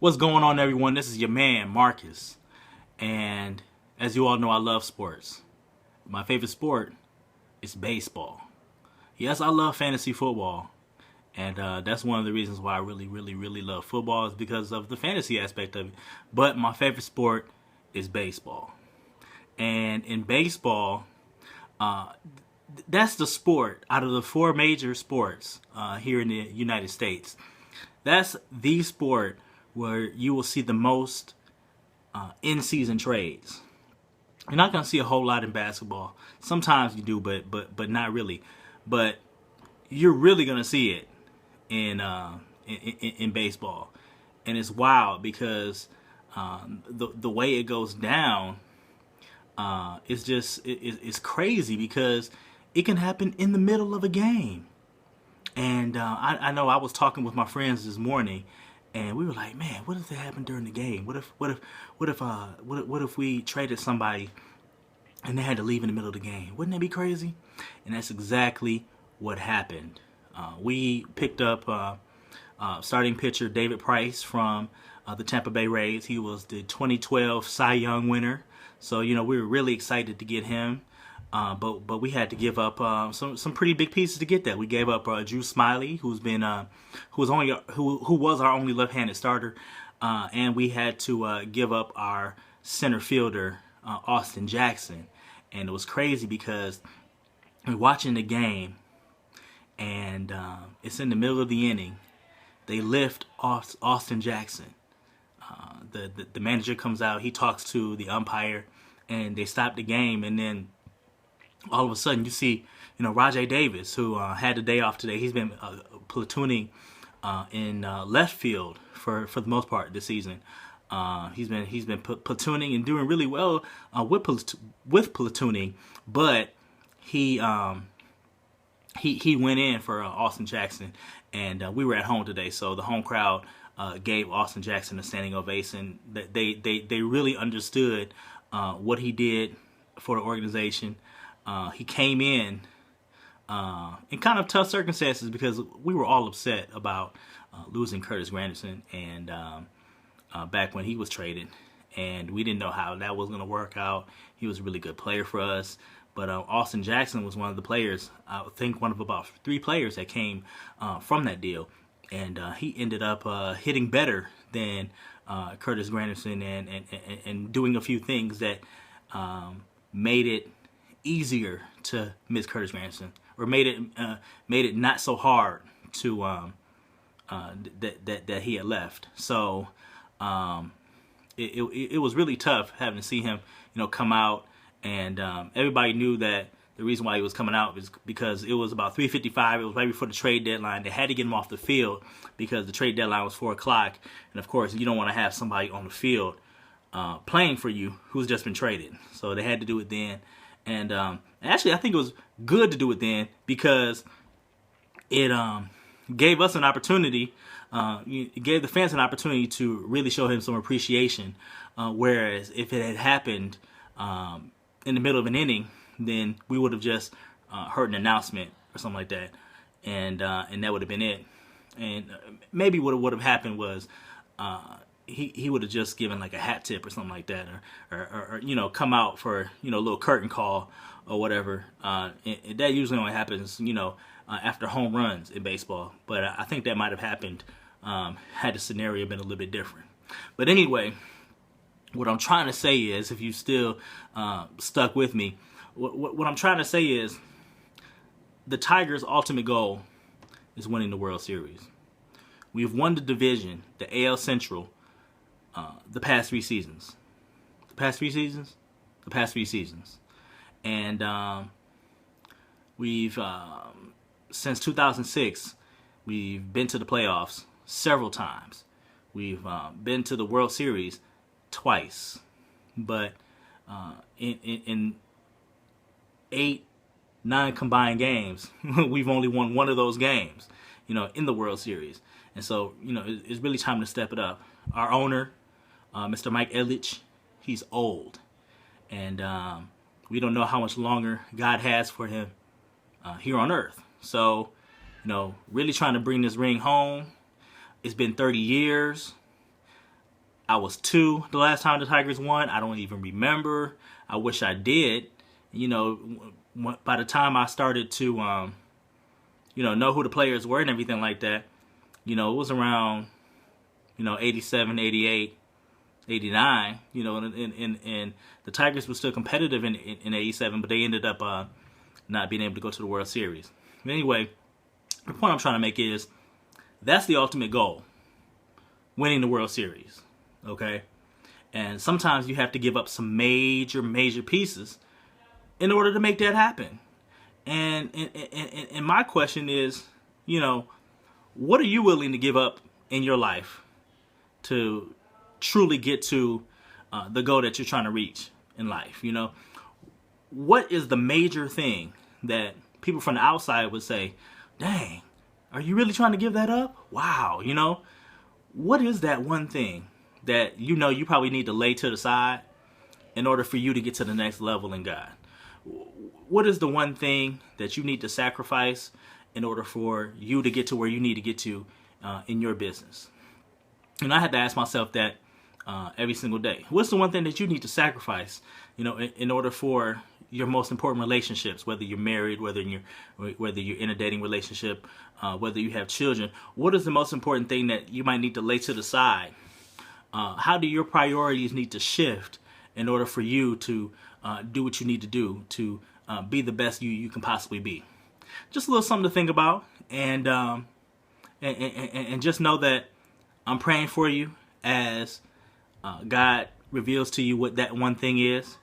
What's going on, everyone? This is your man, Marcus. And as you all know, I love sports. My favorite sport is baseball. Yes, I love fantasy football. And that's one of the reasons why I really love football is because of the fantasy aspect of it. But my favorite sport is baseball. And in baseball, uh, that's the sport out of the four major sports here in the United States. That's the sport where you will see the most in-season trades. You're not going to see a whole lot in basketball. Sometimes you do, but not really. But you're really going to see it in, in baseball, and it's wild because the way it goes down is just it's crazy because it can happen in the middle of a game. And I know I was talking with my friends this morning, and we were like, "Man, what if that happened during the game? What if we traded somebody and they had to leave in the middle of the game? Wouldn't that be crazy?" And that's exactly what happened. We picked up starting pitcher David Price from the Tampa Bay Rays. He was the 2012 Cy Young winner, so we were really excited to get him. But we had to give up some pretty big pieces to get that. We gave up Drew Smiley, who was our only left-handed starter, and we had to give up our center fielder Austin Jackson. And it was crazy because we're watching the game, and it's in the middle of the inning. They lift Austin Jackson. The manager comes out. He talks to the umpire, and they stop the game, and then all of a sudden you see, Rajay Davis, who had the day off today. He's been platooning in left field for the most part this season. He's been platooning and doing really well with platooning, but he went in for Austin Jackson, and we were at home today, so the home crowd gave Austin Jackson a standing ovation. They really understood what he did for the organization. He came in kind of tough circumstances because we were all upset about losing Curtis Granderson and back when he was traded, and we didn't know how that was going to work out. He was a really good player for us, but Austin Jackson was one of the players. I think one of about three players that came from that deal, and he ended up hitting better than Curtis Granderson and doing a few things that made it easier to miss Curtis Granderson, or made it not so hard to that he had left. So it was really tough having to see him come out, and everybody knew that the reason why he was coming out was because it was about 3:55. It was right before the trade deadline. They had to get him off the field because the trade deadline was 4 o'clock, and of course you don't want to have somebody on the field playing for you who's just been traded. So they had to do it then. And actually, I think it was good to do it then because it gave us an opportunity. It gave the fans an opportunity to really show him some appreciation. Whereas if it had happened in the middle of an inning, then we would have just heard an announcement or something like that, and that would have been it. And maybe what would have happened was he would have just given like a hat tip or something like that, or come out for a little curtain call or whatever. And that usually only happens after home runs in baseball. But I think that might have happened had the scenario been a little bit different. But anyway, what I'm trying to say is, if you still stuck with me, what I'm trying to say is the Tigers' ultimate goal is winning the World Series. We've won the division, the AL Central, the past 3 seasons. The past 3 seasons? The past 3 seasons. And we've, since 2006, we've been to the playoffs several times. We've been to the World Series twice. But in 8, 9 combined games, we've only won one of those games, in the World Series. And so, it's really time to step it up. Our owner, Mr. Mike Ilitch, he's old. And we don't know how much longer God has for him here on earth. So, really trying to bring this ring home. It's been 30 years. I was 2 the last time the Tigers won. I don't even remember. I wish I did. You know, by the time I started to, know who the players were and everything like that, it was around, 87, 88, 89, and the Tigers were still competitive in 87, but they ended up not being able to go to the World Series. But anyway, the point I'm trying to make is that's the ultimate goal, winning the World Series, okay? And sometimes you have to give up some major pieces in order to make that happen. And my question is, what are you willing to give up in your life to truly get to the goal that you're trying to reach in life? What is the major thing that people from the outside would say, dang, are you really trying to give that up? Wow, what is that one thing that you probably need to lay to the side in order for you to get to the next level in God? What is the one thing that you need to sacrifice in order for you to get to where you need to get to in your business? And I had to ask myself that every single day. What's the one thing that you need to sacrifice, in order for your most important relationships, whether you're married, whether you're in a dating relationship, whether you have children? What is the most important thing that you might need to lay to the side? How do your priorities need to shift in order for you to do what you need to do to be the best you can possibly be? Just a little something to think about, and just know that I'm praying for you as God reveals to you what that one thing is,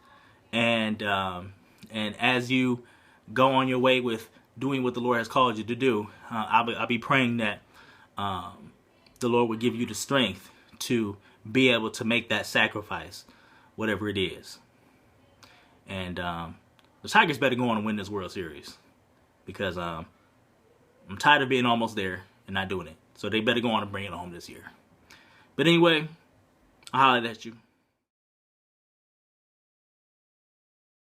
and as you go on your way with doing what the Lord has called you to do, I'll be praying that the Lord will give you the strength to be able to make that sacrifice, whatever it is. And the Tigers better go on and win this World Series, because I'm tired of being almost there and not doing it. So they better go on and bring it home this year. But anyway, I'll holler at you.